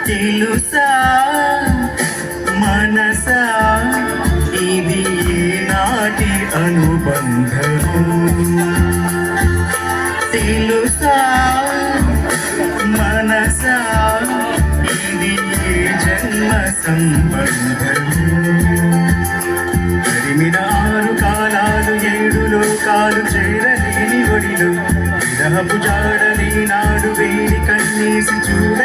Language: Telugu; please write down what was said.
తెలుసా మనసా ఇది నాటి అనుబంధము తెలుసా మనసా ఇది జన్మ సంబంధము తరిమిన 6 కాలాలు 7 లోకాలు చేరలేని ఒడిలో విరహపు జాడని నాడు వేడి కన్నీసి చూడ